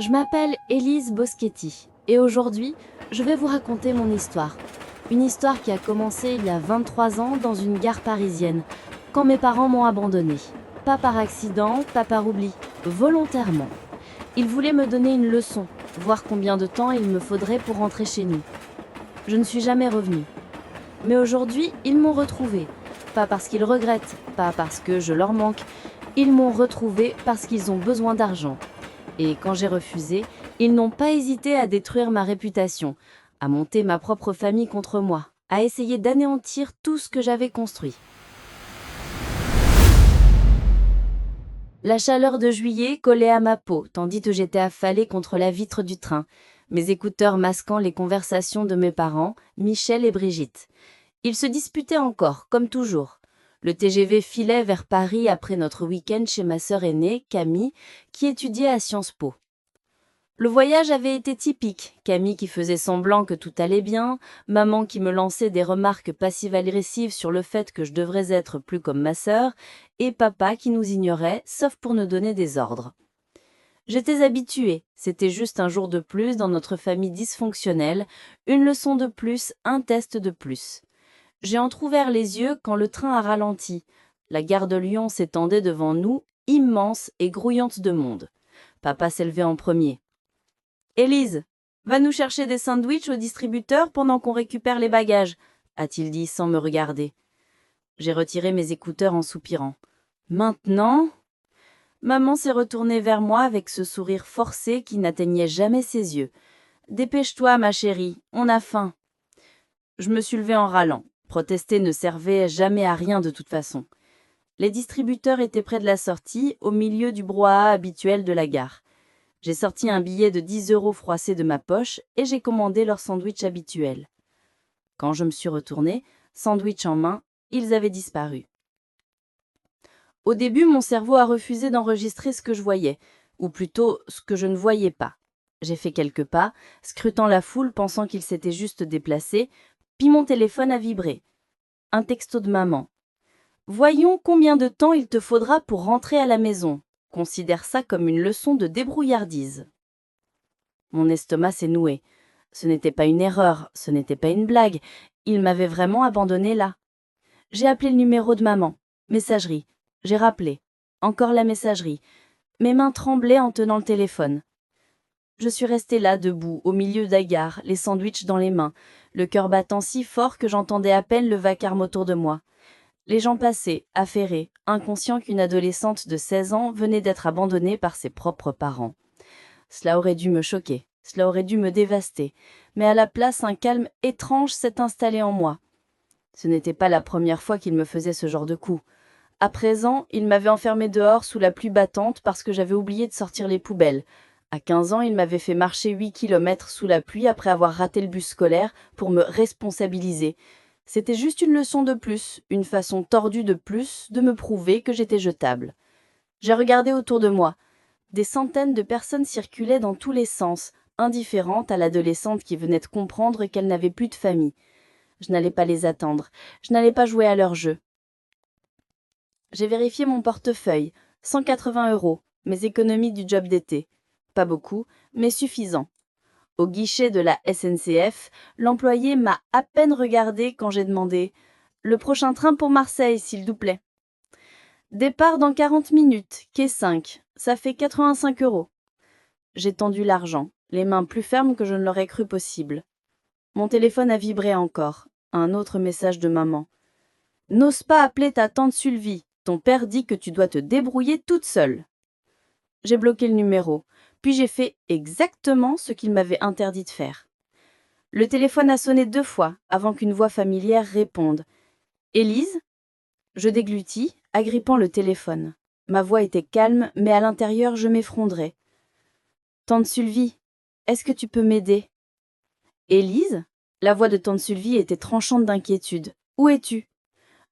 Je m'appelle Élise Boschetti et aujourd'hui, je vais vous raconter mon histoire. Une histoire qui a commencé il y a 23 ans dans une gare parisienne, quand mes parents m'ont abandonnée. Pas par accident, pas par oubli, volontairement. Ils voulaient me donner une leçon, voir combien de temps il me faudrait pour rentrer chez nous. Je ne suis jamais revenue. Mais aujourd'hui, ils m'ont retrouvée. Pas parce qu'ils regrettent, pas parce que je leur manque. Ils m'ont retrouvée parce qu'ils ont besoin d'argent. Et quand j'ai refusé, ils n'ont pas hésité à détruire ma réputation, à monter ma propre famille contre moi, à essayer d'anéantir tout ce que j'avais construit. La chaleur de juillet collait à ma peau, tandis que j'étais affalée contre la vitre du train, mes écouteurs masquant les conversations de mes parents, Michel et Brigitte. Ils se disputaient encore, comme toujours. Le TGV filait vers Paris après notre week-end chez ma sœur aînée, Camille, qui étudiait à Sciences Po. Le voyage avait été typique, Camille qui faisait semblant que tout allait bien, maman qui me lançait des remarques passives-agressives sur le fait que je devrais être plus comme ma sœur, et papa qui nous ignorait, sauf pour nous donner des ordres. J'étais habituée, c'était juste un jour de plus dans notre famille dysfonctionnelle, une leçon de plus, un test de plus. J'ai entrouvert les yeux quand le train a ralenti. La gare de Lyon s'étendait devant nous, immense et grouillante de monde. Papa s'est levé en premier. « Élise, va nous chercher des sandwichs au distributeur pendant qu'on récupère les bagages », a-t-il dit sans me regarder. J'ai retiré mes écouteurs en soupirant. « Maintenant ?» Maman s'est retournée vers moi avec ce sourire forcé qui n'atteignait jamais ses yeux. « Dépêche-toi, ma chérie, on a faim. » Je me suis levée en râlant. Protester ne servait jamais à rien de toute façon. Les distributeurs étaient près de la sortie, au milieu du brouhaha habituel de la gare. J'ai sorti un billet de 10 € froissé de ma poche et j'ai commandé leur sandwich habituel. Quand je me suis retournée, sandwich en main, ils avaient disparu. Au début, mon cerveau a refusé d'enregistrer ce que je voyais, ou plutôt ce que je ne voyais pas. J'ai fait quelques pas, scrutant la foule pensant qu'ils s'étaient juste déplacés, puis mon téléphone a vibré. Un texto de maman. « Voyons combien de temps il te faudra pour rentrer à la maison. Considère ça comme une leçon de débrouillardise. » Mon estomac s'est noué. Ce n'était pas une erreur, ce n'était pas une blague. Il m'avait vraiment abandonnée là. J'ai appelé le numéro de maman. Messagerie. J'ai rappelé. Encore la messagerie. Mes mains tremblaient en tenant le téléphone. Je suis restée là, debout, au milieu de la gare, les sandwichs dans les mains, le cœur battant si fort que j'entendais à peine le vacarme autour de moi. Les gens passaient, affairés, inconscients qu'une adolescente de 16 ans venait d'être abandonnée par ses propres parents. Cela aurait dû me choquer, cela aurait dû me dévaster, mais à la place, un calme étrange s'est installé en moi. Ce n'était pas la première fois qu'il me faisait ce genre de coup. À présent, il m'avait enfermée dehors sous la pluie battante parce que j'avais oublié de sortir les poubelles. À 15 ans, il m'avait fait marcher 8 kilomètres sous la pluie après avoir raté le bus scolaire pour me responsabiliser. C'était juste une leçon de plus, une façon tordue de plus de me prouver que j'étais jetable. J'ai regardé autour de moi. Des centaines de personnes circulaient dans tous les sens, indifférentes à l'adolescente qui venait de comprendre qu'elle n'avait plus de famille. Je n'allais pas les attendre, je n'allais pas jouer à leur jeu. J'ai vérifié mon portefeuille, 180 €, mes économies du job d'été. Pas beaucoup, mais suffisant. Au guichet de la SNCF, l'employé m'a à peine regardé quand j'ai demandé « Le prochain train pour Marseille, s'il vous plaît ». Départ dans 40 minutes, quai 5, ça fait 85 €. J'ai tendu l'argent, les mains plus fermes que je ne l'aurais cru possible. Mon téléphone a vibré encore. Un autre message de maman. « N'ose pas appeler ta tante Sylvie. Ton père dit que tu dois te débrouiller toute seule. » J'ai bloqué le numéro, puis j'ai fait exactement ce qu'il m'avait interdit de faire. Le téléphone a sonné 2 fois avant qu'une voix familière réponde. « Élise ?» Je déglutis, agrippant le téléphone. Ma voix était calme, mais à l'intérieur, je m'effondrais. « Tante Sylvie, est-ce que tu peux m'aider ?»« Élise ?» La voix de tante Sylvie était tranchante d'inquiétude. « Où es-tu ?»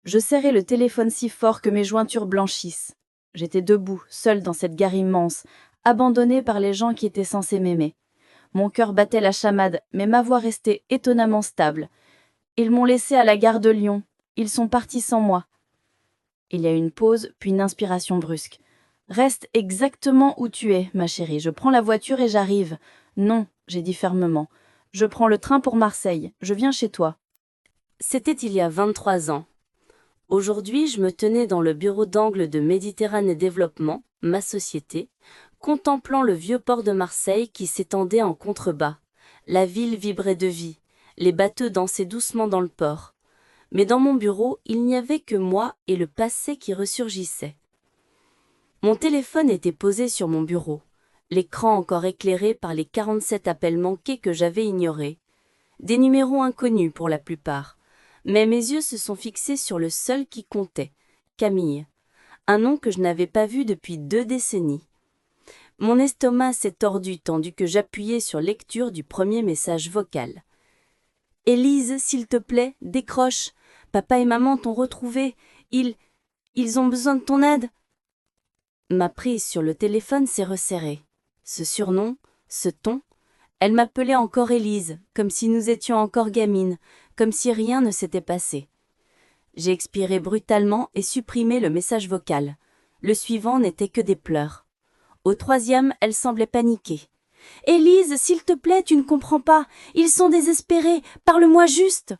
Je serrais le téléphone si fort que mes jointures blanchissent. J'étais debout, seule dans cette gare immense, abandonnée par les gens qui étaient censés m'aimer. Mon cœur battait la chamade, mais ma voix restait étonnamment stable. Ils m'ont laissée à la gare de Lyon. Ils sont partis sans moi. Il y a eu une pause, puis une inspiration brusque. Reste exactement où tu es, ma chérie. Je prends la voiture et j'arrive. Non, j'ai dit fermement. Je prends le train pour Marseille. Je viens chez toi. C'était il y a 23 ans. Aujourd'hui, je me tenais dans le bureau d'angle de Méditerranée Développement, ma société, contemplant le vieux port de Marseille qui s'étendait en contrebas. La ville vibrait de vie. Les bateaux dansaient doucement dans le port. Mais dans mon bureau, il n'y avait que moi et le passé qui ressurgissait. Mon téléphone était posé sur mon bureau, l'écran encore éclairé par les 47 appels manqués que j'avais ignorés. Des numéros inconnus pour la plupart. Mais mes yeux se sont fixés sur le seul qui comptait, Camille, un nom que je n'avais pas vu depuis 2 décennies. Mon estomac s'est tordu tandis que j'appuyais sur lecture du premier message vocal. « Élise, s'il te plaît, décroche. Papa et maman t'ont retrouvé. Ils ont besoin de ton aide. » Ma prise sur le téléphone s'est resserrée. Ce surnom, ce ton, elle m'appelait encore Élise, comme si nous étions encore gamines, comme si rien ne s'était passé. J'ai expiré brutalement et supprimé le message vocal. Le suivant n'était que des pleurs. Au 3e, elle semblait paniquer. « Élise, s'il te plaît, tu ne comprends pas. Ils sont désespérés. Parle-moi juste !»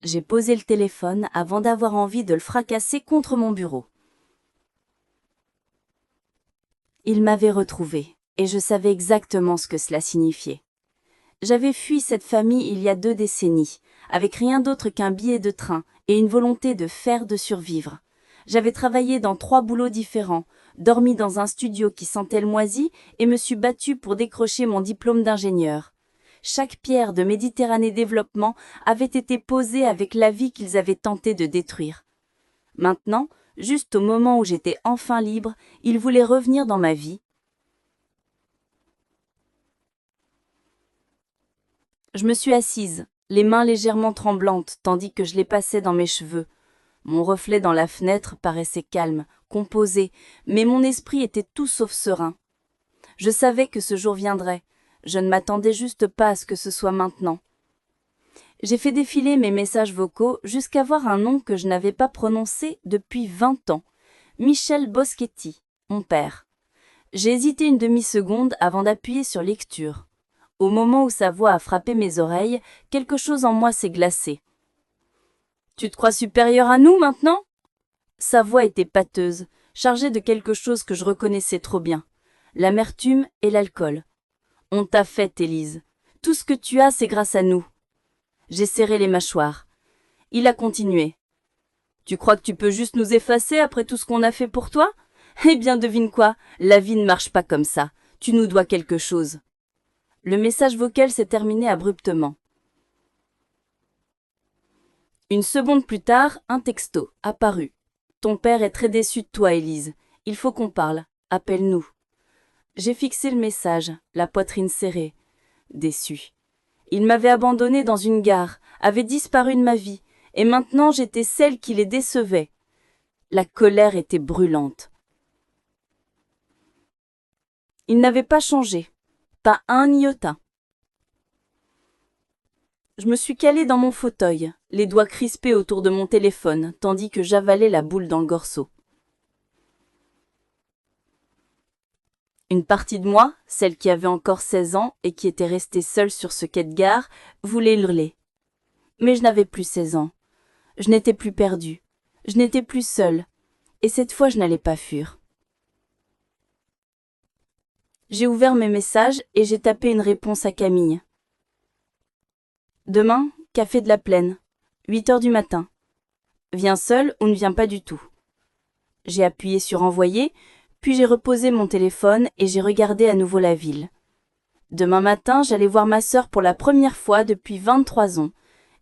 J'ai posé le téléphone avant d'avoir envie de le fracasser contre mon bureau. Il m'avait retrouvée, et je savais exactement ce que cela signifiait. J'avais fui cette famille il y a 2 décennies, avec rien d'autre qu'un billet de train et une volonté de survivre. J'avais travaillé dans 3 boulots différents, dormi dans un studio qui sentait le moisi et me suis battue pour décrocher mon diplôme d'ingénieur. Chaque pierre de Méditerranée Développement avait été posée avec la vie qu'ils avaient tenté de détruire. Maintenant, juste au moment où j'étais enfin libre, ils voulaient revenir dans ma vie. Je me suis assise, les mains légèrement tremblantes, tandis que je les passais dans mes cheveux. Mon reflet dans la fenêtre paraissait calme, composé, mais mon esprit était tout sauf serein. Je savais que ce jour viendrait. Je ne m'attendais juste pas à ce que ce soit maintenant. J'ai fait défiler mes messages vocaux jusqu'à voir un nom que je n'avais pas prononcé depuis 20 ans. Michel Boschetti, mon père. J'ai hésité une demi-seconde avant d'appuyer sur lecture. Au moment où sa voix a frappé mes oreilles, quelque chose en moi s'est glacé. « Tu te crois supérieur à nous maintenant ?» Sa voix était pâteuse, chargée de quelque chose que je reconnaissais trop bien. L'amertume et l'alcool. « On t'a fait, Élise. Tout ce que tu as, c'est grâce à nous. » J'ai serré les mâchoires. Il a continué. « Tu crois que tu peux juste nous effacer après tout ce qu'on a fait pour toi ? Eh bien, devine quoi, la vie ne marche pas comme ça. Tu nous dois quelque chose. » Le message vocal s'est terminé abruptement. Une seconde plus tard, un texto apparut. « Ton père est très déçu de toi, Élise. Il faut qu'on parle. Appelle-nous. » J'ai fixé le message, la poitrine serrée. Déçu. Il m'avait abandonnée dans une gare, avait disparu de ma vie, et maintenant j'étais celle qui les décevait. La colère était brûlante. Il n'avait pas changé, pas un iota. Je me suis calée dans mon fauteuil, les doigts crispés autour de mon téléphone, tandis que j'avalais la boule dans le gorceau. Une partie de moi, celle qui avait encore 16 ans et qui était restée seule sur ce quai de gare, voulait hurler. Mais je n'avais plus 16 ans. Je n'étais plus perdue. Je n'étais plus seule. Et cette fois, je n'allais pas fuir. J'ai ouvert mes messages et j'ai tapé une réponse à Camille. Demain, café de la Plaine, 8h du matin. Viens seul ou ne viens pas du tout. J'ai appuyé sur envoyer, puis j'ai reposé mon téléphone et j'ai regardé à nouveau la ville. Demain matin, j'allais voir ma sœur pour la première fois depuis 23 ans.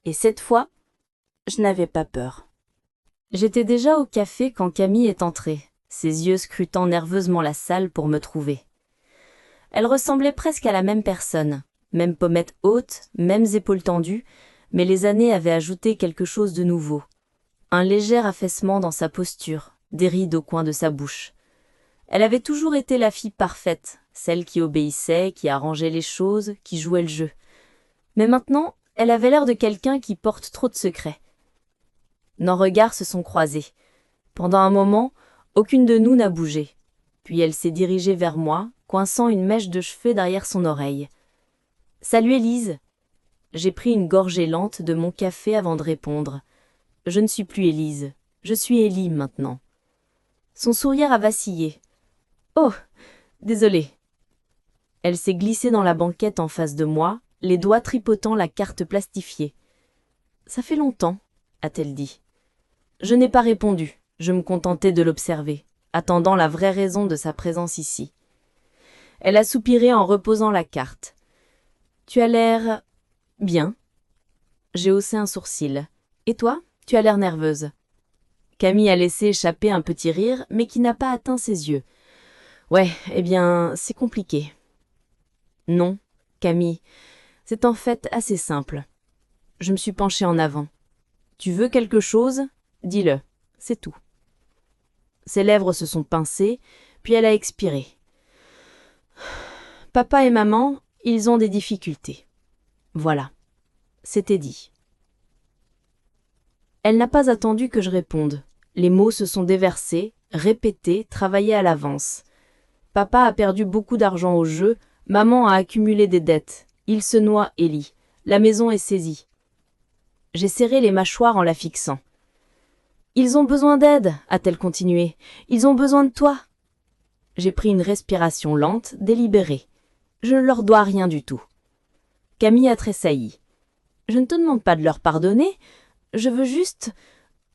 Et cette fois, je n'avais pas peur. J'étais déjà au café quand Camille est entrée, ses yeux scrutant nerveusement la salle pour me trouver. Elle ressemblait presque à la même personne, même pommette haute, mêmes épaules tendues, mais les années avaient ajouté quelque chose de nouveau. Un léger affaissement dans sa posture, des rides au coin de sa bouche. Elle avait toujours été la fille parfaite, celle qui obéissait, qui arrangeait les choses, qui jouait le jeu. Mais maintenant, elle avait l'air de quelqu'un qui porte trop de secrets. Nos regards se sont croisés. Pendant un moment, aucune de nous n'a bougé. Puis elle s'est dirigée vers moi, coinçant une mèche de cheveux derrière son oreille. « Salut Élise !» J'ai pris une gorgée lente de mon café avant de répondre. « Je ne suis plus Élise, je suis Élie maintenant. » Son sourire a vacillé. « Oh, désolée. » Elle s'est glissée dans la banquette en face de moi, les doigts tripotant la carte plastifiée. « Ça fait longtemps, » a-t-elle dit. Je n'ai pas répondu, je me contentais de l'observer, attendant la vraie raison de sa présence ici. Elle a soupiré en reposant la carte. « Tu as l'air... bien. » J'ai haussé un sourcil. « Et toi, tu as l'air nerveuse. » Camille a laissé échapper un petit rire, mais qui n'a pas atteint ses yeux. « Ouais, eh bien, c'est compliqué. » « Non, Camille, c'est en fait assez simple. » Je me suis penchée en avant. « Tu veux quelque chose ? Dis-le, c'est tout. » Ses lèvres se sont pincées, puis elle a expiré. « Papa et maman, ils ont des difficultés. » Voilà, c'était dit. Elle n'a pas attendu que je réponde. Les mots se sont déversés, répétés, travaillés à l'avance. Papa a perdu beaucoup d'argent au jeu, maman a accumulé des dettes. Il se noie, Élie. La maison est saisie. J'ai serré les mâchoires en la fixant. « Ils ont besoin d'aide, a-t-elle continué. Ils ont besoin de toi. » J'ai pris une respiration lente, délibérée. Je ne leur dois rien du tout. Camille a tressailli. « Je ne te demande pas de leur pardonner. Je veux juste... »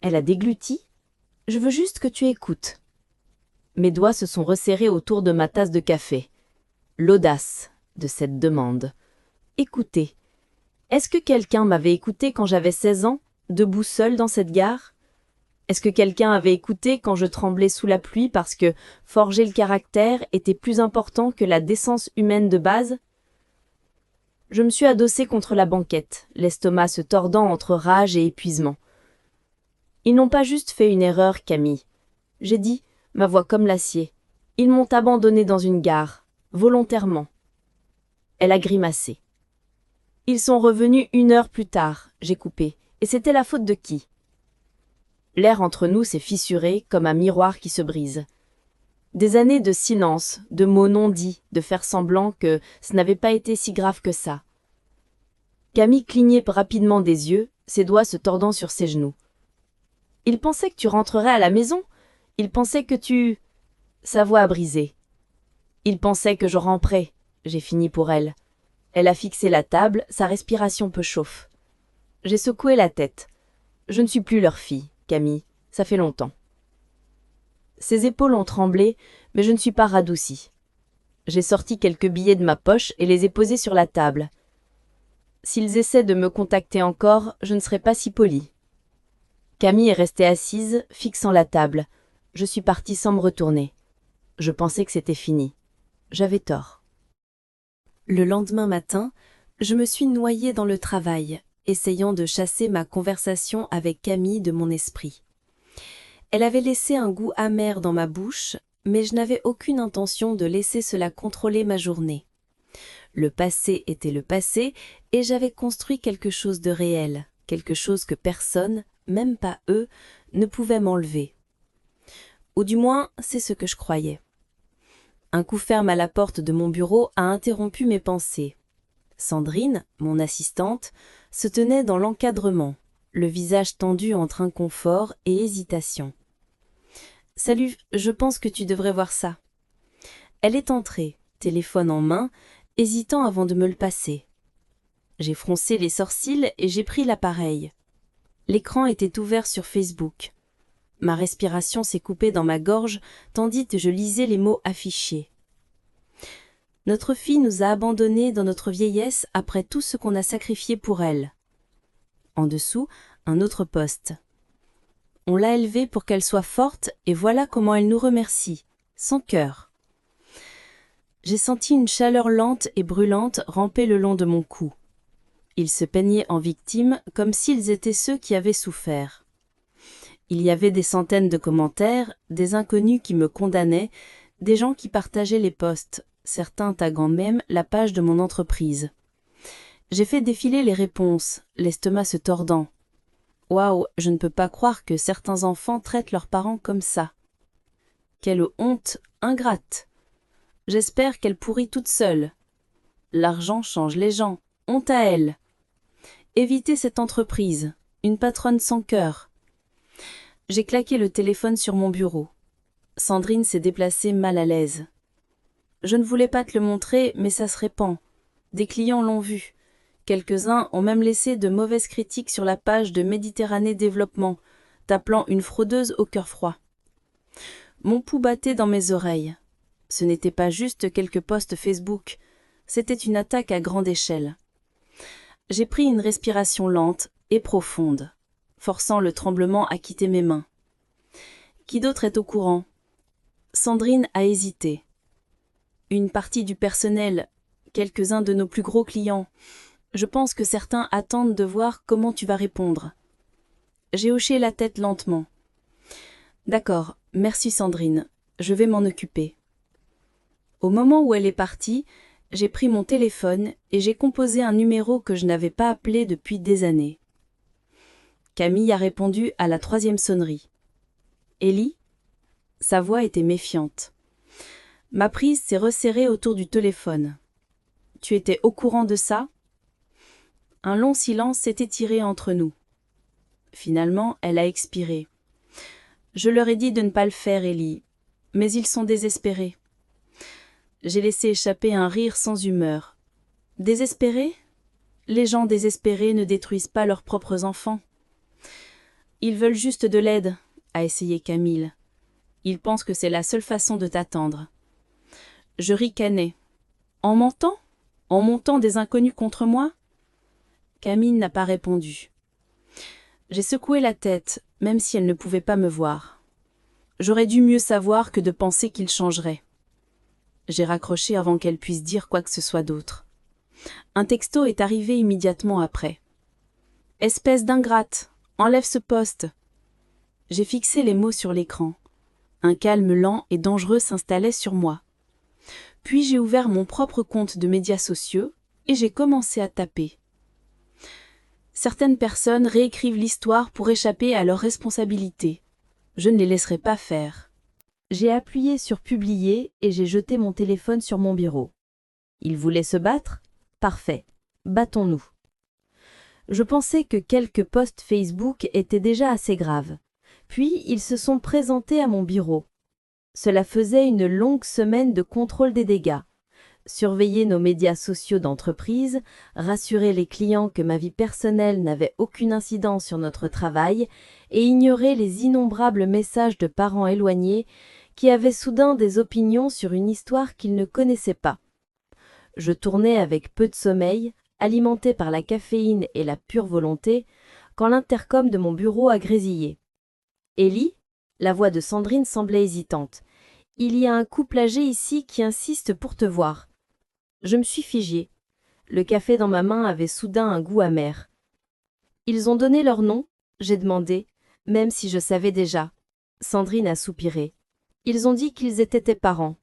Elle a dégluti. « Je veux juste que tu écoutes. » Mes doigts se sont resserrés autour de ma tasse de café. L'audace de cette demande. Écouter. Est-ce que quelqu'un m'avait écouté quand j'avais 16 ans, debout seul dans cette gare ? Est-ce que quelqu'un avait écouté quand je tremblais sous la pluie parce que forger le caractère était plus important que la décence humaine de base ? Je me suis adossée contre la banquette, l'estomac se tordant entre rage et épuisement. Ils n'ont pas juste fait une erreur, Camille. J'ai dit, ma voix comme l'acier. Ils m'ont abandonnée dans une gare, volontairement. Elle a grimacé. Ils sont revenus 1 heure plus tard, j'ai coupé. Et c'était la faute de qui ? L'air entre nous s'est fissuré comme un miroir qui se brise. Des années de silence, de mots non dits, de faire semblant que ce n'avait pas été si grave que ça. Camille clignait rapidement des yeux, ses doigts se tordant sur ses genoux. « Il pensait que tu rentrerais à la maison. Il pensait que tu... » Sa voix a brisé. « Il pensait que je ramperais. » J'ai fini pour elle. Elle a fixé la table, sa respiration peu chauffe. J'ai secoué la tête. Je ne suis plus leur fille, Camille. Ça fait longtemps. Ses épaules ont tremblé, mais je ne suis pas radoucie. J'ai sorti quelques billets de ma poche et les ai posés sur la table. S'ils essaient de me contacter encore, je ne serai pas si polie. Camille est restée assise, fixant la table. Je suis partie sans me retourner. Je pensais que c'était fini. J'avais tort. Le lendemain matin, je me suis noyée dans le travail, essayant de chasser ma conversation avec Camille de mon esprit. Elle avait laissé un goût amer dans ma bouche, mais je n'avais aucune intention de laisser cela contrôler ma journée. Le passé était le passé, et j'avais construit quelque chose de réel, quelque chose que personne, même pas eux, ne pouvait m'enlever. Ou du moins, c'est ce que je croyais. Un coup ferme à la porte de mon bureau a interrompu mes pensées. Sandrine, mon assistante, se tenait dans l'encadrement, le visage tendu entre inconfort et hésitation. « Salut, je pense que tu devrais voir ça. » Elle est entrée, téléphone en main, hésitant avant de me le passer. J'ai froncé les sourcils et j'ai pris l'appareil. L'écran était ouvert sur Facebook. Ma respiration s'est coupée dans ma gorge tandis que je lisais les mots affichés. Notre fille nous a abandonnés dans notre vieillesse après tout ce qu'on a sacrifié pour elle. En dessous, un autre post. On l'a élevée pour qu'elle soit forte et voilà comment elle nous remercie, sans cœur. J'ai senti une chaleur lente et brûlante ramper le long de mon cou. Ils se peignaient en victimes comme s'ils étaient ceux qui avaient souffert. Il y avait des centaines de commentaires, des inconnus qui me condamnaient, des gens qui partageaient les posts, certains taguant même la page de mon entreprise. J'ai fait défiler les réponses, l'estomac se tordant. Waouh, je ne peux pas croire que certains enfants traitent leurs parents comme ça. Quelle honte ingrate. J'espère qu'elle pourrit toute seule. L'argent change les gens. Honte à elle. Évitez cette entreprise. Une patronne sans cœur. J'ai claqué le téléphone sur mon bureau. Sandrine s'est déplacée mal à l'aise. Je ne voulais pas te le montrer, mais ça se répand. Des clients l'ont vu. Quelques-uns ont même laissé de mauvaises critiques sur la page de Méditerranée Développement, t'appelant une fraudeuse au cœur froid. Mon pouls battait dans mes oreilles. Ce n'était pas juste quelques posts Facebook, c'était une attaque à grande échelle. J'ai pris une respiration lente et profonde, forçant le tremblement à quitter mes mains. Qui d'autre est au courant? Sandrine a hésité. Une partie du personnel, quelques-uns de nos plus gros clients. Je pense que certains attendent de voir comment tu vas répondre. J'ai hoché la tête lentement. D'accord, merci Sandrine, je vais m'en occuper. Au moment où elle est partie, j'ai pris mon téléphone et j'ai composé un numéro que je n'avais pas appelé depuis des années. Camille a répondu à la 3e sonnerie. Ellie? Sa voix était méfiante. Ma prise s'est resserrée autour du téléphone. Tu étais au courant de ça? Un long silence s'est étiré entre nous. Finalement, elle a expiré. Je leur ai dit de ne pas le faire, Ellie, mais ils sont désespérés. J'ai laissé échapper un rire sans humeur. Désespérés? Les gens désespérés ne détruisent pas leurs propres enfants. Ils veulent juste de l'aide, a essayé Camille. Ils pensent que c'est la seule façon de t'attendre. Je ricanais. En mentant? En montant des inconnus contre moi? Camille n'a pas répondu. J'ai secoué la tête, même si elle ne pouvait pas me voir. J'aurais dû mieux savoir que de penser qu'il changerait. J'ai raccroché avant qu'elle puisse dire quoi que ce soit d'autre. Un texto est arrivé immédiatement après. « Espèce d'ingrate, enlève ce poste !» J'ai fixé les mots sur l'écran. Un calme lent et dangereux s'installait sur moi. Puis j'ai ouvert mon propre compte de médias sociaux et j'ai commencé à taper. Certaines personnes réécrivent l'histoire pour échapper à leurs responsabilités. Je ne les laisserai pas faire. J'ai appuyé sur Publier et j'ai jeté mon téléphone sur mon bureau. Ils voulaient se battre? Parfait. Battons-nous. Je pensais que quelques posts Facebook étaient déjà assez graves. Puis ils se sont présentés à mon bureau. Cela faisait une longue semaine de contrôle des dégâts. Surveiller nos médias sociaux d'entreprise, rassurer les clients que ma vie personnelle n'avait aucune incidence sur notre travail et ignorer les innombrables messages de parents éloignés qui avaient soudain des opinions sur une histoire qu'ils ne connaissaient pas. Je tournais avec peu de sommeil, alimenté par la caféine et la pure volonté, quand l'intercom de mon bureau a grésillé. « Ellie ?» La voix de Sandrine semblait hésitante. « Il y a un couple âgé ici qui insiste pour te voir. » Je me suis figée. Le café dans ma main avait soudain un goût amer. « Ils ont donné leur nom ?» j'ai demandé, même si je savais déjà. Sandrine a soupiré. « Ils ont dit qu'ils étaient tes parents. »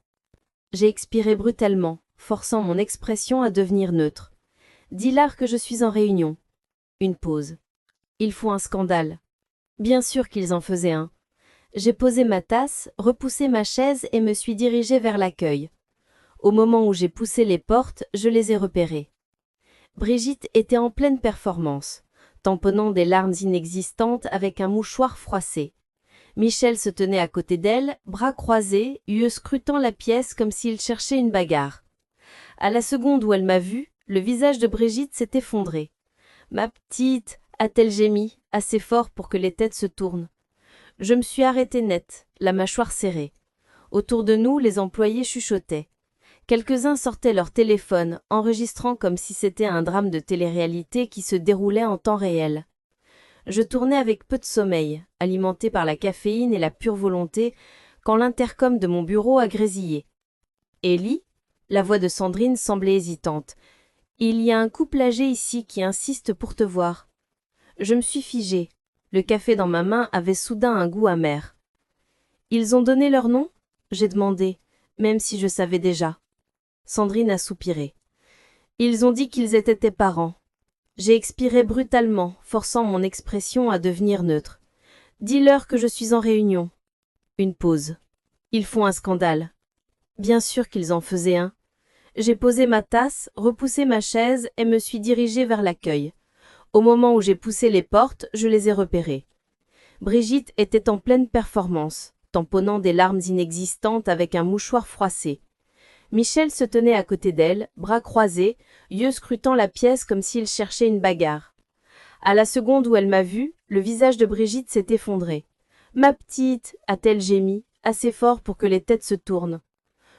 J'ai expiré brutalement, forçant mon expression à devenir neutre. « Dis-leur que je suis en réunion. » Une pause. « Il faut un scandale. » Bien sûr qu'ils en faisaient un. J'ai posé ma tasse, repoussé ma chaise et me suis dirigée vers l'accueil. Au moment où j'ai poussé les portes, je les ai repérés. Brigitte était en pleine performance, tamponnant des larmes inexistantes avec un mouchoir froissé. Michel se tenait à côté d'elle, bras croisés, yeux scrutant la pièce comme s'il cherchait une bagarre. À la seconde où elle m'a vue, le visage de Brigitte s'est effondré. « Ma petite !» a-t-elle gémi, assez fort pour que les têtes se tournent. Je me suis arrêtée net, la mâchoire serrée. Autour de nous, les employés chuchotaient. Quelques-uns sortaient leur téléphone, enregistrant comme si c'était un drame de télé-réalité qui se déroulait en temps réel. Je tournais avec peu de sommeil, alimenté par la caféine et la pure volonté, quand l'intercom de mon bureau a grésillé. « Ellie ?» La voix de Sandrine semblait hésitante. « Il y a un couple âgé ici qui insiste pour te voir. » Je me suis figée. Le café dans ma main avait soudain un goût amer. « Ils ont donné leur nom ?» j'ai demandé, même si je savais déjà. Sandrine a soupiré. « Ils ont dit qu'ils étaient tes parents. » J'ai expiré brutalement, forçant mon expression à devenir neutre. « Dis-leur que je suis en réunion. » Une pause. Ils font un scandale. Bien sûr qu'ils en faisaient un. J'ai posé ma tasse, repoussé ma chaise et me suis dirigée vers l'accueil. Au moment où j'ai poussé les portes, je les ai repérés. Brigitte était en pleine performance, tamponnant des larmes inexistantes avec un mouchoir froissé. Michel se tenait à côté d'elle, bras croisés, yeux scrutant la pièce comme s'il cherchait une bagarre. À la seconde où elle m'a vue, le visage de Brigitte s'est effondré. « Ma petite » a-t-elle gémi, assez fort pour que les têtes se tournent.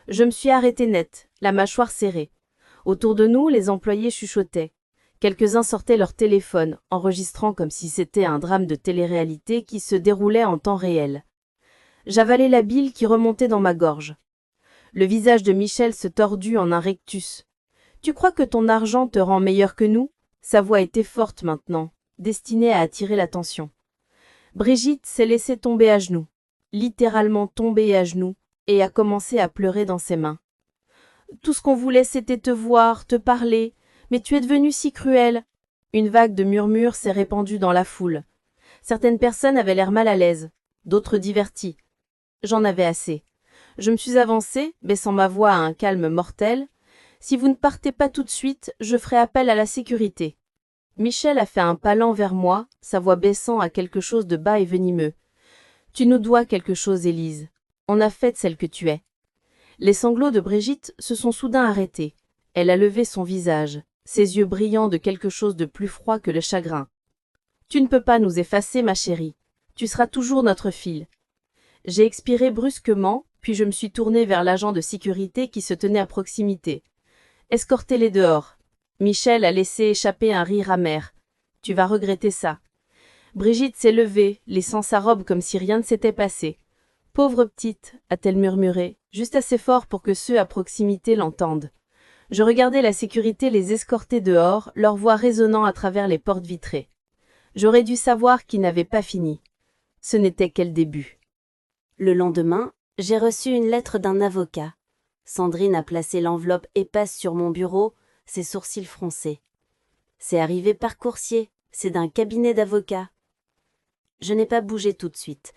Je me suis arrêtée net, la mâchoire serrée. Autour de nous, les employés chuchotaient. Quelques-uns sortaient leur téléphone, enregistrant comme si c'était un drame de télé-réalité qui se déroulait en temps réel. J'avalais la bile qui remontait dans ma gorge. Le visage de Michel se tordut en un rictus. « Tu crois que ton argent te rend meilleur que nous ?» Sa voix était forte maintenant, destinée à attirer l'attention. Brigitte s'est laissée tomber à genoux, littéralement tombée à genoux, et a commencé à pleurer dans ses mains. « Tout ce qu'on voulait, c'était te voir, te parler, mais tu es devenue si cruelle. » Une vague de murmures s'est répandue dans la foule. Certaines personnes avaient l'air mal à l'aise, d'autres diverties. J'en avais assez. Je me suis avancée, baissant ma voix à un calme mortel. « Si vous ne partez pas tout de suite, je ferai appel à la sécurité. » Michel a fait un pas lent vers moi, sa voix baissant à quelque chose de bas et venimeux. « Tu nous dois quelque chose, Élise. On a fait celle que tu es. » Les sanglots de Brigitte se sont soudain arrêtés. Elle a levé son visage, ses yeux brillants de quelque chose de plus froid que le chagrin. « Tu ne peux pas nous effacer, ma chérie. Tu seras toujours notre fille. » J'ai expiré brusquement, puis je me suis tournée vers l'agent de sécurité qui se tenait à proximité. « Escortez-les dehors. » Michel a laissé échapper un rire amer. « Tu vas regretter ça. » Brigitte s'est levée, laissant sa robe comme si rien ne s'était passé. « Pauvre petite, » a-t-elle murmuré, juste assez fort pour que ceux à proximité l'entendent. Je regardais la sécurité les escorter dehors, leur voix résonnant à travers les portes vitrées. J'aurais dû savoir qu'ils n'avaient pas fini. Ce n'était qu'un début. Le lendemain, j'ai reçu une lettre d'un avocat. Sandrine a placé l'enveloppe épaisse sur mon bureau, ses sourcils froncés. C'est arrivé par coursier, c'est d'un cabinet d'avocats. Je n'ai pas bougé tout de suite.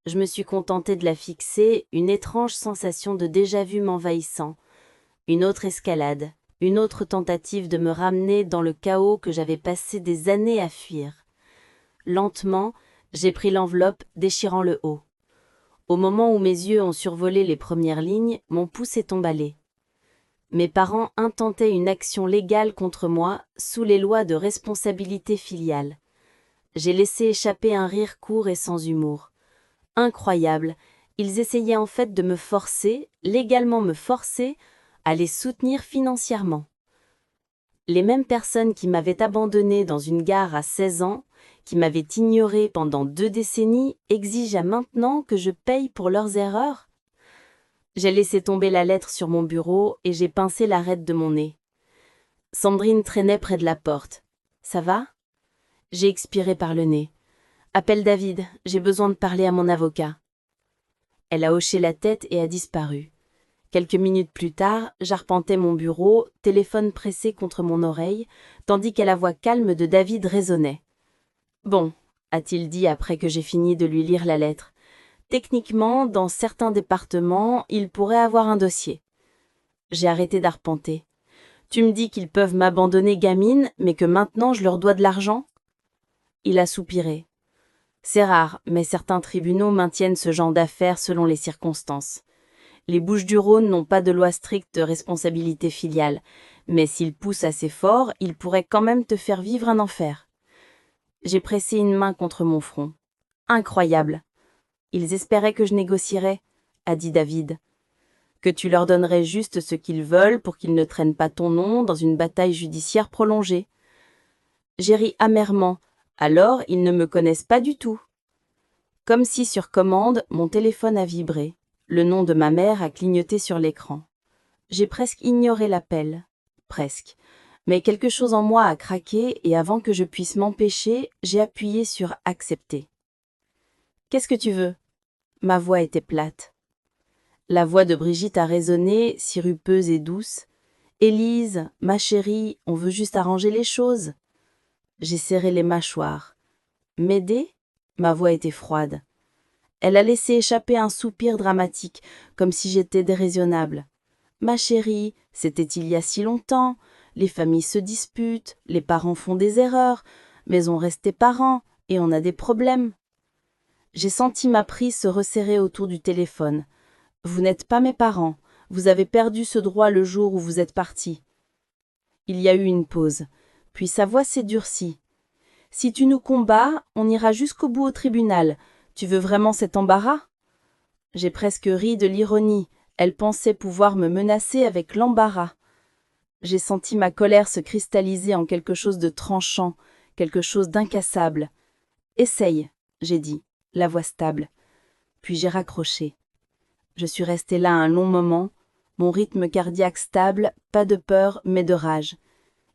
Je me suis contentée de la fixer, une étrange sensation de déjà-vu m'envahissant. Une autre escalade, une autre tentative de me ramener dans le chaos que j'avais passé des années à fuir. Lentement, j'ai pris l'enveloppe, déchirant le haut. Au moment où mes yeux ont survolé les premières lignes, mon pouce est emballé. Mes parents intentaient une action légale contre moi sous les lois de responsabilité filiale. J'ai laissé échapper un rire court et sans humour. Incroyable, ils essayaient en fait de me forcer, légalement me forcer, à les soutenir financièrement. Les mêmes personnes qui m'avaient abandonnée dans une gare à 16 ans, qui m'avaient ignorée pendant 2 décennies, exigent maintenant que je paye pour leurs erreurs? J'ai laissé tomber la lettre sur mon bureau et j'ai pincé l'arête de mon nez. Sandrine traînait près de la porte. « Ça va ?» J'ai expiré par le nez. « Appelle David, j'ai besoin de parler à mon avocat. » Elle a hoché la tête et a disparu. Quelques minutes plus tard, j'arpentais mon bureau, téléphone pressé contre mon oreille, tandis qu'à la voix calme de David résonnait. « Bon, » a-t-il dit après que j'ai fini de lui lire la lettre. « Techniquement, dans certains départements, il pourrait avoir un dossier. » J'ai arrêté d'arpenter. « Tu me dis qu'ils peuvent m'abandonner gamine, mais que maintenant je leur dois de l'argent ?» Il a soupiré. « C'est rare, mais certains tribunaux maintiennent ce genre d'affaires selon les circonstances. Les Bouches-du-Rhône n'ont pas de loi stricte de responsabilité filiale, mais s'ils poussent assez fort, ils pourraient quand même te faire vivre un enfer. » J'ai pressé une main contre mon front. « Incroyable. Ils espéraient que je négocierais, » a dit David. « Que tu leur donnerais juste ce qu'ils veulent pour qu'ils ne traînent pas ton nom dans une bataille judiciaire prolongée. » J'ai ri amèrement. Alors, ils ne me connaissent pas du tout. Comme si sur commande, mon téléphone a vibré. Le nom de ma mère a clignoté sur l'écran. J'ai presque ignoré l'appel. Presque. Mais quelque chose en moi a craqué et avant que je puisse m'empêcher, j'ai appuyé sur « Accepter ». « Qu'est-ce que tu veux ?» Ma voix était plate. La voix de Brigitte a résonné, sirupeuse et douce. « Élise, ma chérie, on veut juste arranger les choses. » J'ai serré les mâchoires. « M'aider ?» Ma voix était froide. Elle a laissé échapper un soupir dramatique, comme si j'étais déraisonnable. Ma chérie, c'était il y a si longtemps. Les familles se disputent, les parents font des erreurs, mais on restait parents et on a des problèmes. J'ai senti ma prise se resserrer autour du téléphone. Vous n'êtes pas mes parents. Vous avez perdu ce droit le jour où vous êtes partis. Il y a eu une pause, puis sa voix s'est durcie. Si tu nous combats, on ira jusqu'au bout au tribunal. Tu veux vraiment cet embarras ? J'ai presque ri de l'ironie. Elle pensait pouvoir me menacer avec l'embarras. J'ai senti ma colère se cristalliser en quelque chose de tranchant, quelque chose d'incassable. Essaye, j'ai dit, la voix stable. Puis j'ai raccroché. Je suis restée là un long moment, mon rythme cardiaque stable, pas de peur, mais de rage.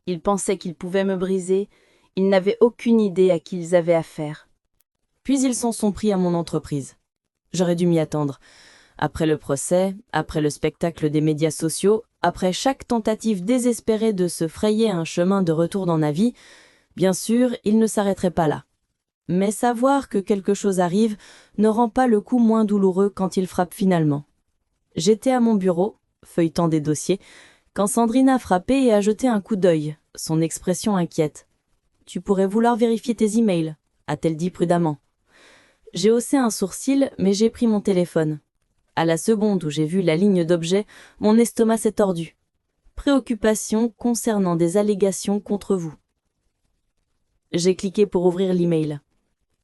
Ils pensaient qu'ils pouvaient me briser, ils n'avaient aucune idée à qui ils avaient affaire. Puis ils s'en sont pris à mon entreprise. J'aurais dû m'y attendre. Après le procès, après le spectacle des médias sociaux, après chaque tentative désespérée de se frayer un chemin de retour dans la vie, bien sûr, ils ne s'arrêteraient pas là. Mais savoir que quelque chose arrive ne rend pas le coup moins douloureux quand il frappe finalement. J'étais à mon bureau, feuilletant des dossiers, quand Sandrine a frappé et a jeté un coup d'œil, son expression inquiète. « Tu pourrais vouloir vérifier tes emails », a-t-elle dit prudemment. J'ai haussé un sourcil, mais j'ai pris mon téléphone. À la seconde où j'ai vu la ligne d'objet, mon estomac s'est tordu. Préoccupation concernant des allégations contre vous. J'ai cliqué pour ouvrir l'email.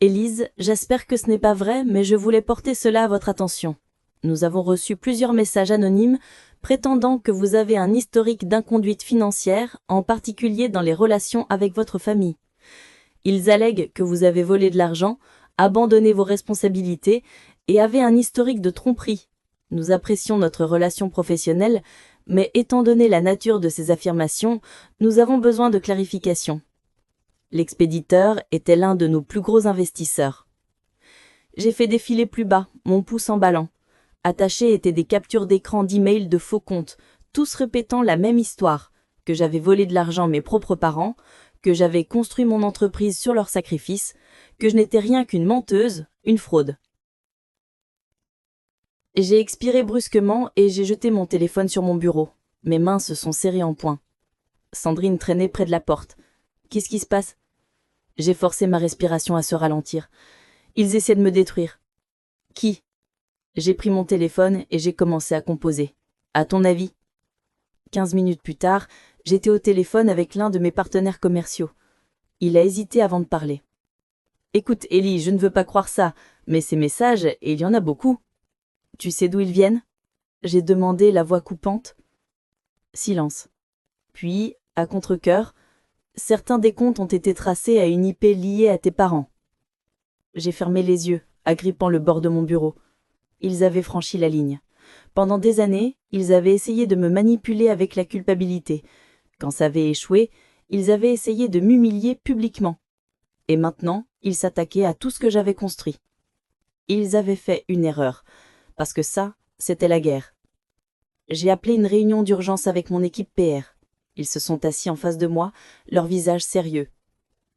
Élise, j'espère que ce n'est pas vrai, mais je voulais porter cela à votre attention. Nous avons reçu plusieurs messages anonymes prétendant que vous avez un historique d'inconduite financière, en particulier dans les relations avec votre famille. Ils allèguent que vous avez volé de l'argent, abandonné vos responsabilités et avez un historique de tromperie. Nous apprécions notre relation professionnelle, mais étant donné la nature de ces affirmations, nous avons besoin de clarification. L'expéditeur était l'un de nos plus gros investisseurs. J'ai fait défiler plus bas, mon pouce emballant. Attachés étaient des captures d'écran d'emails de faux comptes, tous répétant la même histoire, que j'avais volé de l'argent à mes propres parents, que j'avais construit mon entreprise sur leur sacrifice, que je n'étais rien qu'une menteuse, une fraude. J'ai expiré brusquement et j'ai jeté mon téléphone sur mon bureau. Mes mains se sont serrées en poing. Sandrine traînait près de la porte. Qu'est-ce qui se passe ? J'ai forcé ma respiration à se ralentir. Ils essaient de me détruire. Qui ? J'ai pris mon téléphone et j'ai commencé à composer. À ton avis ? 15 minutes plus tard, j'étais au téléphone avec l'un de mes partenaires commerciaux. Il a hésité avant de parler. Écoute, Ellie, je ne veux pas croire ça, mais ces messages, et il y en a beaucoup. Tu sais d'où ils viennent ? J'ai demandé, la voix coupante. Silence. Puis, à contre-cœur, certains des comptes ont été tracés à une IP liée à tes parents. J'ai fermé les yeux, agrippant le bord de mon bureau. Ils avaient franchi la ligne. Pendant des années, ils avaient essayé de me manipuler avec la culpabilité. Quand ça avait échoué, ils avaient essayé de m'humilier publiquement. Et maintenant, ils s'attaquaient à tout ce que j'avais construit. Ils avaient fait une erreur, parce que ça, c'était la guerre. J'ai appelé une réunion d'urgence avec mon équipe PR. Ils se sont assis en face de moi, leur visage sérieux.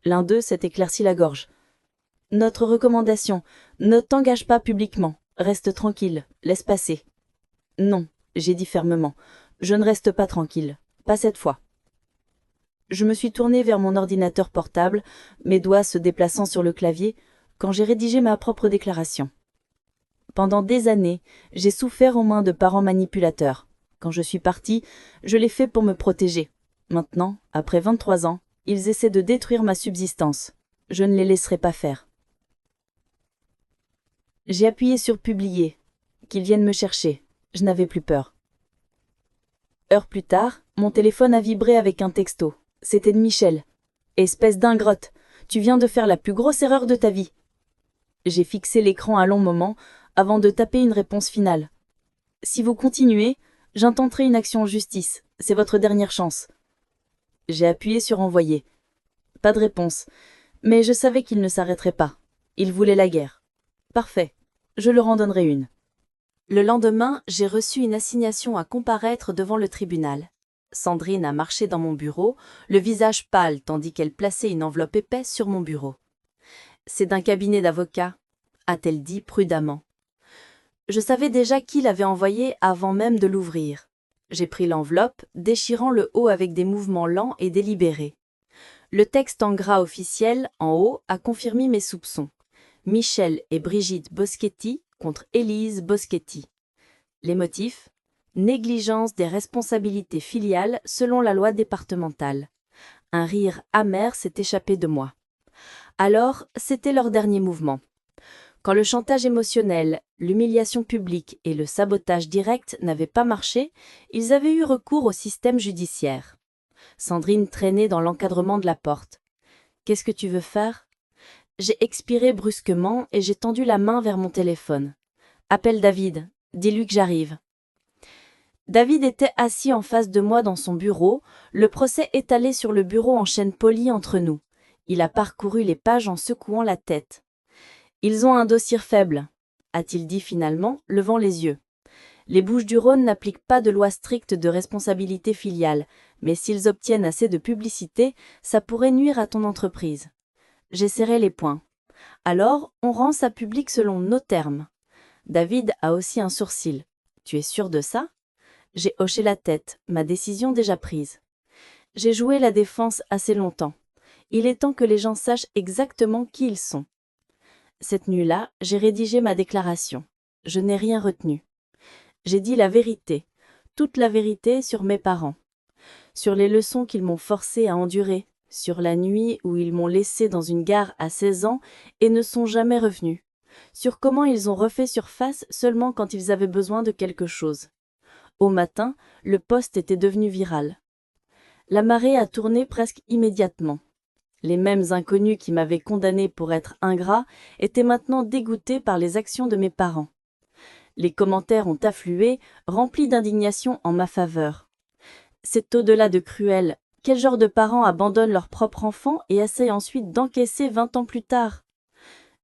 L'un d'eux s'est éclairci la gorge. « Notre recommandation, ne t'engage pas publiquement. Reste tranquille, laisse passer. » « Non, » j'ai dit fermement, « je ne reste pas tranquille. Pas cette fois. » Je me suis tournée vers mon ordinateur portable, mes doigts se déplaçant sur le clavier, quand j'ai rédigé ma propre déclaration. Pendant des années, j'ai souffert aux mains de parents manipulateurs. Quand je suis partie, je l'ai fait pour me protéger. Maintenant, après 23 ans, ils essaient de détruire ma subsistance. Je ne les laisserai pas faire. J'ai appuyé sur « Publier », qu'ils viennent me chercher. Je n'avais plus peur. Heures plus tard, mon téléphone a vibré avec un texto. C'était de Michel. « Espèce d'ingrotte, tu viens de faire la plus grosse erreur de ta vie. » J'ai fixé l'écran un long moment avant de taper une réponse finale. « Si vous continuez, j'intenterai une action en justice. C'est votre dernière chance. » J'ai appuyé sur « Envoyer ». Pas de réponse. Mais je savais qu'il ne s'arrêterait pas. Il voulait la guerre. Parfait. Je leur en donnerai une. Le lendemain, j'ai reçu une assignation à comparaître devant le tribunal. Sandrine a marché dans mon bureau, le visage pâle tandis qu'elle plaçait une enveloppe épaisse sur mon bureau. « C'est d'un cabinet d'avocats. a-t-elle dit prudemment. Je savais déjà qui l'avait envoyé avant même de l'ouvrir. J'ai pris l'enveloppe, déchirant le haut avec des mouvements lents et délibérés. Le texte en gras officiel, en haut, a confirmé mes soupçons. Michel et Brigitte Boschetti contre Élise Boschetti. Les motifs ? Négligence des responsabilités filiales selon la loi départementale. Un rire amer s'est échappé de moi. Alors, c'était leur dernier mouvement. Quand le chantage émotionnel, l'humiliation publique et le sabotage direct n'avaient pas marché, ils avaient eu recours au système judiciaire. Sandrine traînait dans l'encadrement de la porte. « Qu'est-ce que tu veux faire ?» J'ai expiré brusquement et j'ai tendu la main vers mon téléphone. « Appelle David, dis-lui que j'arrive. » David était assis en face de moi dans son bureau, le procès étalé sur le bureau en chaîne polie entre nous. Il a parcouru les pages en secouant la tête. « Ils ont un dossier faible, » a-t-il dit finalement, levant les yeux. Les Bouches-du-Rhône n'appliquent pas de loi stricte de responsabilité filiale, mais s'ils obtiennent assez de publicité, ça pourrait nuire à ton entreprise. J'ai serré les poings. Alors, on rend ça public selon nos termes. David a aussi un sourcil. Tu es sûr de ça ? J'ai hoché la tête, ma décision déjà prise. J'ai joué la défense assez longtemps. Il est temps que les gens sachent exactement qui ils sont. Cette nuit-là, j'ai rédigé ma déclaration. Je n'ai rien retenu. J'ai dit la vérité, toute la vérité sur mes parents, sur les leçons qu'ils m'ont forcé à endurer, sur la nuit où ils m'ont laissé dans une gare à 16 ans et ne sont jamais revenus, sur comment ils ont refait surface seulement quand ils avaient besoin de quelque chose. Au matin, le post était devenu viral. La marée a tourné presque immédiatement. Les mêmes inconnus qui m'avaient condamné pour être ingrat étaient maintenant dégoûtés par les actions de mes parents. Les commentaires ont afflué, remplis d'indignation en ma faveur. C'est au-delà de cruel. Quel genre de parents abandonnent leur propre enfant et essayent ensuite d'encaisser 20 ans plus tard ?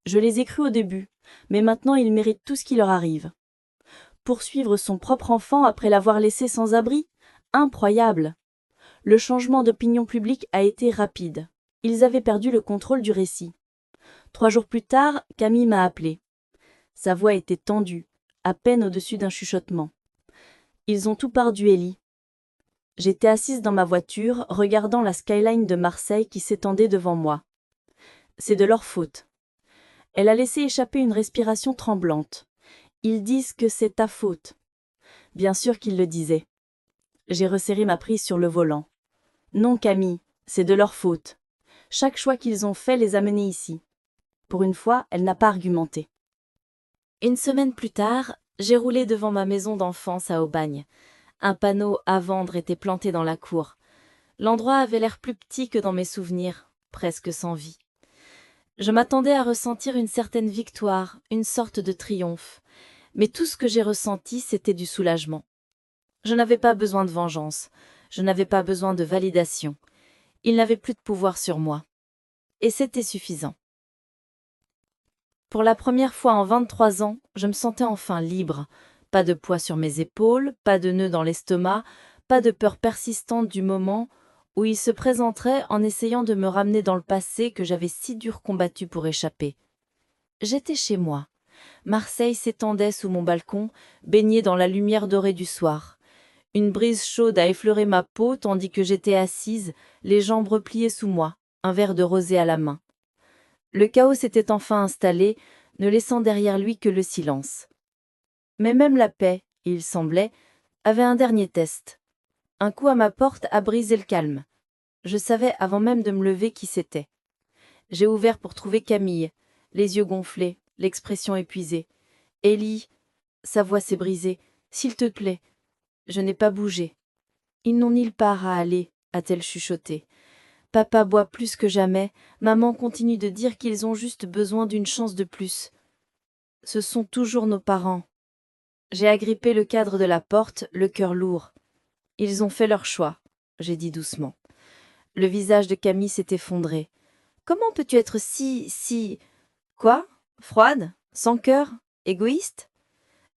Je les ai crus au début, mais maintenant ils méritent tout ce qui leur arrive. Poursuivre son propre enfant après l'avoir laissé sans abri ? Incroyable ! Le changement d'opinion publique a été rapide. Ils avaient perdu le contrôle du récit. 3 jours plus tard, Camille m'a appelé. Sa voix était tendue, à peine au-dessus d'un chuchotement. Ils ont tout perdu, Ellie. J'étais assise dans ma voiture, regardant la skyline de Marseille qui s'étendait devant moi. C'est de leur faute. Elle a laissé échapper une respiration tremblante. Ils disent que c'est ta faute. Bien sûr qu'ils le disaient. J'ai resserré ma prise sur le volant. Non, Camille, c'est de leur faute. Chaque choix qu'ils ont fait les a menés ici. Pour une fois, elle n'a pas argumenté. Une semaine plus tard, j'ai roulé devant ma maison d'enfance à Aubagne. Un panneau à vendre était planté dans la cour. L'endroit avait l'air plus petit que dans mes souvenirs, presque sans vie. Je m'attendais à ressentir une certaine victoire, une sorte de triomphe. Mais tout ce que j'ai ressenti, c'était du soulagement. Je n'avais pas besoin de vengeance, je n'avais pas besoin de validation. Il n'avait plus de pouvoir sur moi. Et c'était suffisant. Pour la première fois en 23 ans, je me sentais enfin libre. Pas de poids sur mes épaules, pas de nœud dans l'estomac, pas de peur persistante du moment où il se présenterait en essayant de me ramener dans le passé que j'avais si dur combattu pour échapper. J'étais chez moi. Marseille s'étendait sous mon balcon, baignée dans la lumière dorée du soir. Une brise chaude a effleuré ma peau tandis que j'étais assise, les jambes repliées sous moi, un verre de rosé à la main. Le chaos s'était enfin installé, ne laissant derrière lui que le silence. Mais même la paix, il semblait, avait un dernier test. Un coup à ma porte a brisé le calme. Je savais avant même de me lever qui c'était. J'ai ouvert pour trouver Camille, les yeux gonflés, l'expression épuisée. « Ellie !» Sa voix s'est brisée. « S'il te plaît !» Je n'ai pas bougé. « Ils n'ont nulle part à aller », a-t-elle chuchoté. « Papa boit plus que jamais, maman continue de dire qu'ils ont juste besoin d'une chance de plus. Ce sont toujours nos parents. » J'ai agrippé le cadre de la porte, le cœur lourd. « Ils ont fait leur choix », j'ai dit doucement. Le visage de Camille s'est effondré. « Comment peux-tu être si... Quoi ? Froide ? Sans cœur ? Égoïste ?»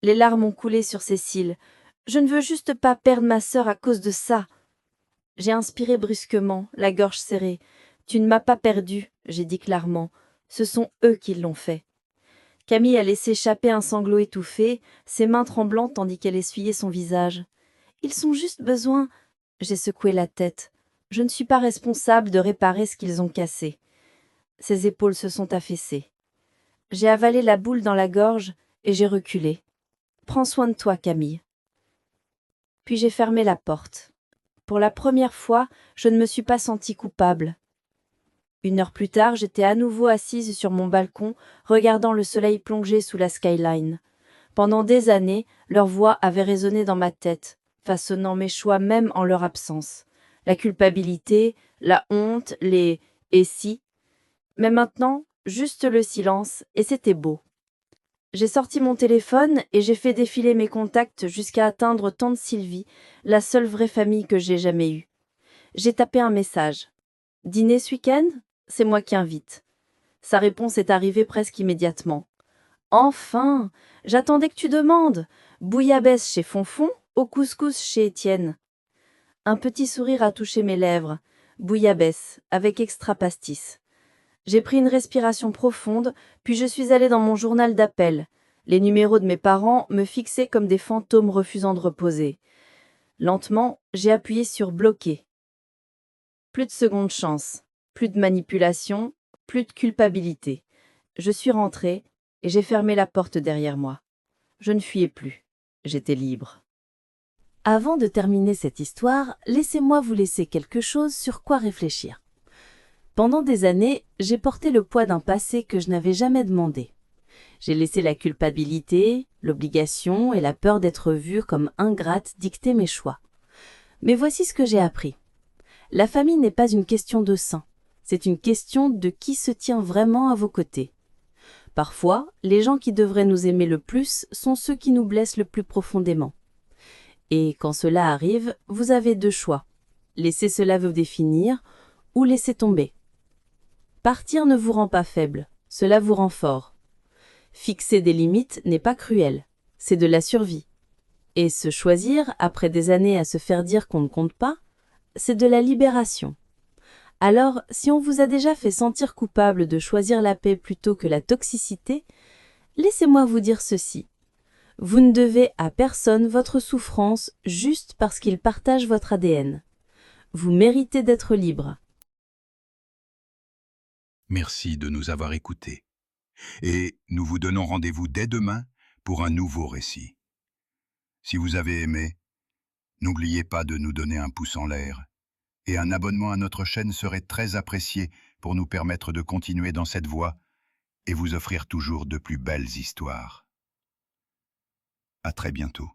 Les larmes ont coulé sur ses cils. « Je ne veux juste pas perdre ma sœur à cause de ça. » J'ai inspiré brusquement, la gorge serrée. « Tu ne m'as pas perdue, » j'ai dit clairement. « Ce sont eux qui l'ont fait. » Camille a laissé échapper un sanglot étouffé, ses mains tremblantes tandis qu'elle essuyait son visage. Ils ont juste besoin... J'ai secoué la tête. Je ne suis pas responsable de réparer ce qu'ils ont cassé. Ses épaules se sont affaissées. J'ai avalé la boule dans la gorge et j'ai reculé. Prends soin de toi, Camille. Puis j'ai fermé la porte. Pour la première fois, je ne me suis pas sentie coupable. 1 heure plus tard, j'étais à nouveau assise sur mon balcon, regardant le soleil plonger sous la skyline. Pendant des années, leur voix avait résonné dans ma tête, façonnant mes choix même en leur absence. La culpabilité, la honte, les « et si ». Mais maintenant, juste le silence, et c'était beau. J'ai sorti mon téléphone et j'ai fait défiler mes contacts jusqu'à atteindre tante Sylvie, la seule vraie famille que j'ai jamais eue. J'ai tapé un message. « Dîner ce week-end ? C'est moi qui invite. » Sa réponse est arrivée presque immédiatement. « Enfin ! J'attendais que tu demandes. Bouillabaisse chez Fonfon, au couscous chez Étienne. » Un petit sourire a touché mes lèvres. Bouillabaisse, avec extra pastis. J'ai pris une respiration profonde, puis je suis allée dans mon journal d'appel. Les numéros de mes parents me fixaient comme des fantômes refusant de reposer. Lentement, j'ai appuyé sur « Bloquer ». Plus de seconde chance, plus de manipulation, plus de culpabilité. Je suis rentrée et j'ai fermé la porte derrière moi. Je ne fuyais plus. J'étais libre. Avant de terminer cette histoire, laissez-moi vous laisser quelque chose sur quoi réfléchir. Pendant des années, j'ai porté le poids d'un passé que je n'avais jamais demandé. J'ai laissé la culpabilité, l'obligation et la peur d'être vue comme ingrate dicter mes choix. Mais voici ce que j'ai appris. La famille n'est pas une question de saint, c'est une question de qui se tient vraiment à vos côtés. Parfois, les gens qui devraient nous aimer le plus sont ceux qui nous blessent le plus profondément. Et quand cela arrive, vous avez 2 choix. Laisser cela vous définir ou laisser tomber. Partir ne vous rend pas faible, cela vous rend fort. Fixer des limites n'est pas cruel, c'est de la survie. Et se choisir, après des années à se faire dire qu'on ne compte pas, c'est de la libération. Alors, si on vous a déjà fait sentir coupable de choisir la paix plutôt que la toxicité, laissez-moi vous dire ceci. Vous ne devez à personne votre souffrance juste parce qu'il partage votre ADN. Vous méritez d'être libre. Merci de nous avoir écoutés. Et nous vous donnons rendez-vous dès demain pour un nouveau récit. Si vous avez aimé, n'oubliez pas de nous donner un pouce en l'air. Et un abonnement à notre chaîne serait très apprécié pour nous permettre de continuer dans cette voie et vous offrir toujours de plus belles histoires. À très bientôt.